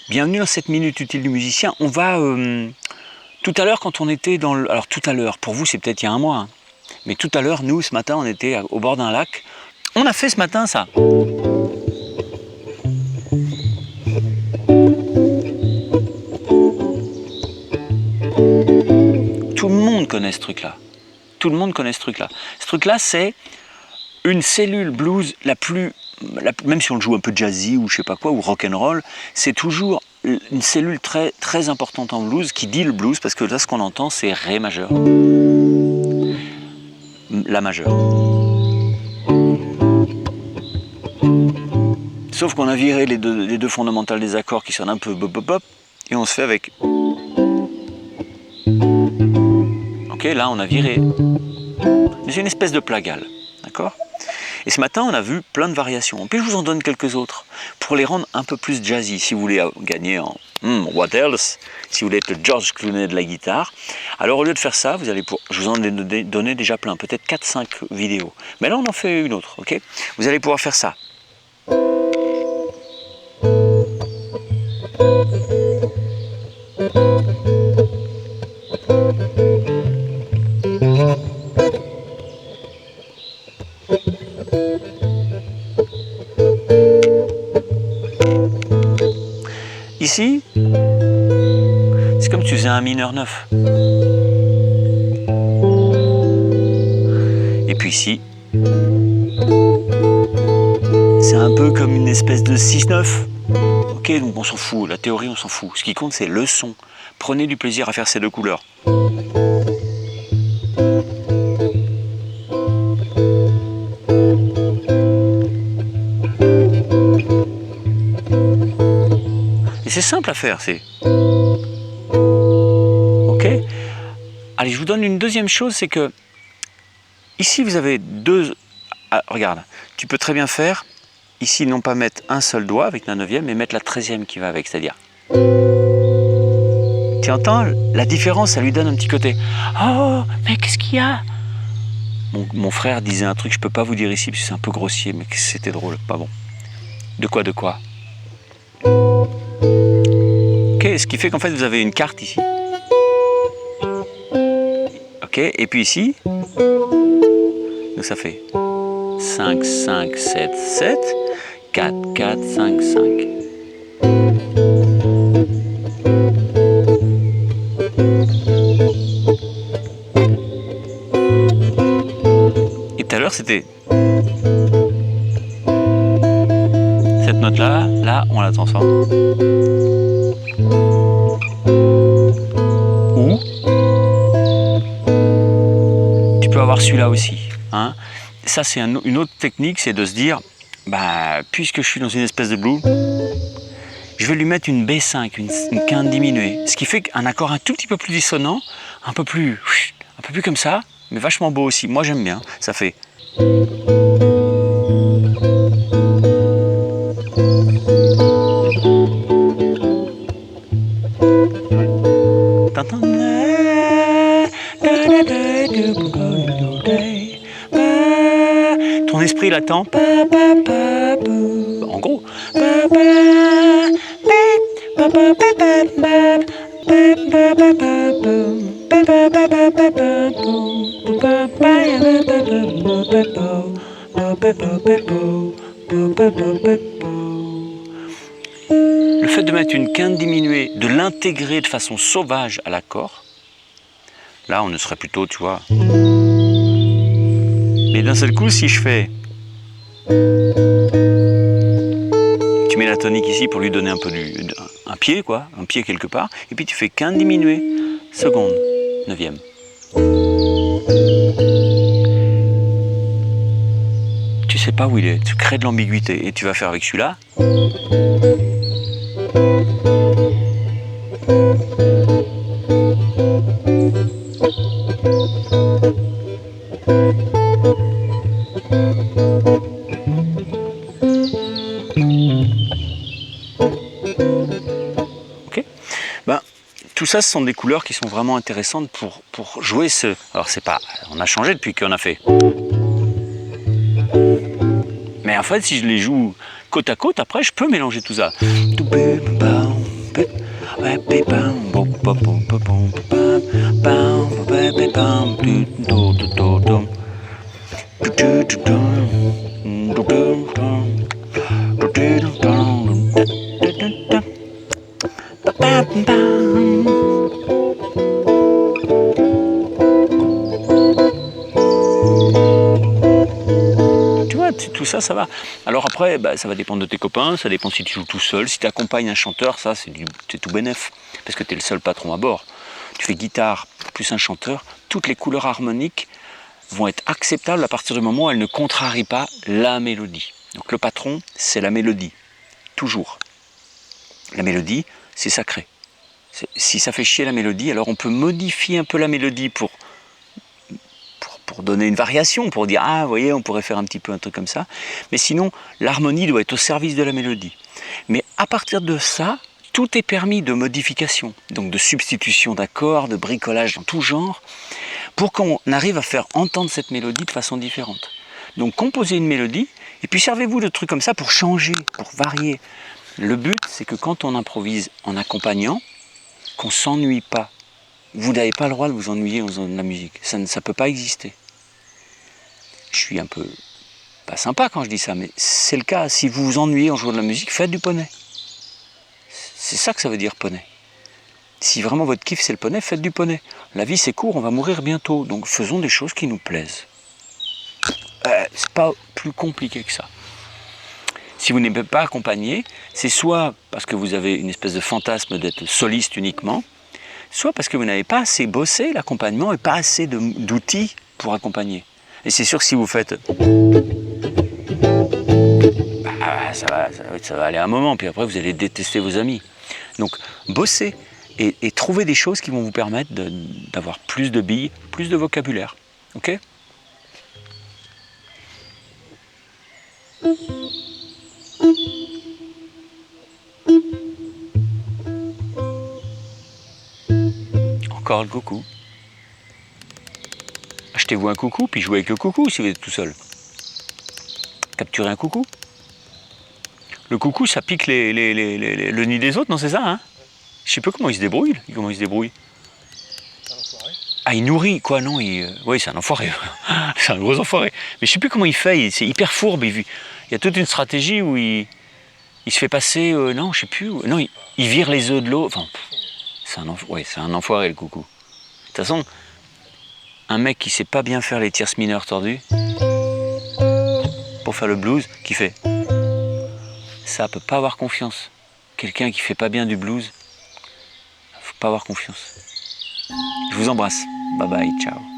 Bienvenue dans cette minute utile du musicien. On va tout à l'heure quand on était dans le... Alors tout à l'heure, pour vous c'est peut-être il y a un mois, hein. Mais tout à l'heure, nous ce matin on était au bord d'un lac. On a fait ce matin ça. Tout le monde connaît ce truc-là. Tout le monde connaît ce truc-là. Ce truc-là, c'est une cellule blues même si on le joue un peu jazzy ou je sais pas quoi, ou rock'n'roll, c'est toujours une cellule très, très importante en blues qui dit le blues, parce que là, ce qu'on entend, c'est Ré majeur, La majeur. Sauf qu'on a viré les deux fondamentales des accords qui sonnent un peu bop bop bop, et on se fait avec. Ok, là on a viré. Mais c'est une espèce de plagale, d'accord ? Et ce matin, on a vu plein de variations. Puis je vous en donne quelques autres pour les rendre un peu plus jazzy. Si vous voulez gagner en what else, si vous voulez être le George Clooney de la guitare. Alors au lieu de faire ça, vous allez je vous en ai donné déjà plein, peut-être 4-5 vidéos. Mais là, on en fait une autre, ok ? Vous allez pouvoir faire ça. Ici, c'est comme si tu faisais un mineur 9. Et puis ici, c'est un peu comme une espèce de 6-9. Ok, donc on s'en fout, la théorie on s'en fout. Ce qui compte c'est le son. Prenez du plaisir à faire ces deux couleurs. Et c'est simple à faire, c'est... Ok ? Allez, je vous donne une deuxième chose, c'est que... Ici, vous avez deux... Ah, regarde, tu peux très bien faire... Ici, non pas mettre un seul doigt avec la 9e, mais mettre la 13e qui va avec, c'est-à-dire... Tu entends la différence, ça lui donne un petit côté. Oh, mais qu'est-ce qu'il y a ? Mon frère disait un truc, je peux pas vous dire ici, parce que c'est un peu grossier, mais c'était drôle, pas bon. De quoi ? Ok, ce qui fait qu'en fait vous avez une carte ici. Ok, et puis ici, donc ça fait 5, 5, 7, 7, 4, 4, 5, 5. Et tout à l'heure c'était cette note-là, là on la transforme. Ou tu peux avoir celui-là aussi. Hein. Ça c'est une autre technique, c'est de se dire, bah, puisque je suis dans une espèce de blues, je vais lui mettre une B5, une quinte diminuée. Ce qui fait qu'un accord un tout petit peu plus dissonant, un peu plus comme ça, mais vachement beau aussi. Moi j'aime bien, ça fait... Ton esprit l'attend. En gros. Le fait de mettre une quinte diminuée, de l'intégrer de façon sauvage à l'accord, là on ne serait plutôt, tu vois. Mais d'un seul coup, si je fais... Tu mets la tonique ici pour lui donner un peu un pied, quoi, un pied quelque part, et puis tu fais quinte diminuée, seconde, 9e. Tu sais pas où il est, tu crées de l'ambiguïté, et tu vas faire avec celui-là. Ok. Ben, tout ça, ce sont des couleurs qui sont vraiment intéressantes pour jouer ce... Alors c'est pas... On a changé depuis qu'on a fait... Mais en fait, si je les joue côte à côte, après, je peux mélanger tout ça. Tu vois, tout ça, ça va. Alors après, bah, ça va dépendre de tes copains, ça dépend si tu joues tout seul. Si tu accompagnes un chanteur, ça, c'est tout bénef, parce que tu es le seul patron à bord. Tu fais guitare plus un chanteur, toutes les couleurs harmoniques vont être acceptables à partir du moment où elles ne contrarient pas la mélodie. Donc le patron, c'est la mélodie, toujours. La mélodie, c'est sacré. Si ça fait chier la mélodie, alors on peut modifier un peu la mélodie pour donner une variation, pour dire « Ah, vous voyez, on pourrait faire un petit peu un truc comme ça ». Mais sinon, l'harmonie doit être au service de la mélodie. Mais à partir de ça, tout est permis de modification, donc de substitution d'accords, de bricolage dans tout genre, pour qu'on arrive à faire entendre cette mélodie de façon différente. Donc composez une mélodie, et puis servez-vous de trucs comme ça pour changer, pour varier. Le but, c'est que quand on improvise en accompagnant, qu'on ne s'ennuie pas. Vous n'avez pas le droit de vous ennuyer en faisant de la musique. Ça ne peut pas exister. Je suis un peu pas sympa quand je dis ça, mais c'est le cas. Si vous vous ennuyez en jouant de la musique, faites du poney. C'est ça que ça veut dire poney. Si vraiment votre kiff c'est le poney, faites du poney. La vie c'est court, on va mourir bientôt, donc faisons des choses qui nous plaisent. C'est pas plus compliqué que ça. Si vous n'êtes pas accompagné, c'est soit parce que vous avez une espèce de fantasme d'être soliste uniquement, soit parce que vous n'avez pas assez bossé l'accompagnement et pas assez d'outils pour accompagner. Et c'est sûr que si vous faites... ça va aller un moment, puis après vous allez détester vos amis. Donc bossez et trouvez des choses qui vont vous permettre d'avoir plus de billes, plus de vocabulaire. Ok ? Encore le coucou. Achetez-vous un coucou, puis jouez avec le coucou si vous êtes tout seul. Capturez un coucou. Le coucou, ça pique le nid des autres, non, c'est ça, hein? Je sais pas comment il se débrouille. Comment il se débrouille? C'est un enfoiré. Ah, il nourrit, quoi, non? Oui, c'est un enfoiré. C'est un gros enfoiré. Mais je sais plus comment il fait, c'est hyper fourbe. Il y a toute une stratégie où il se fait passer... non, je sais plus. Non, il vire les œufs de l'eau. Enfin, c'est un enfoiré, le coucou. De toute façon, un mec qui sait pas bien faire les tierces mineures tordues, pour faire le blues, qui fait... Ça peut pas avoir confiance. Quelqu'un qui fait pas bien du blues, faut pas avoir confiance. Je vous embrasse. Bye bye, ciao.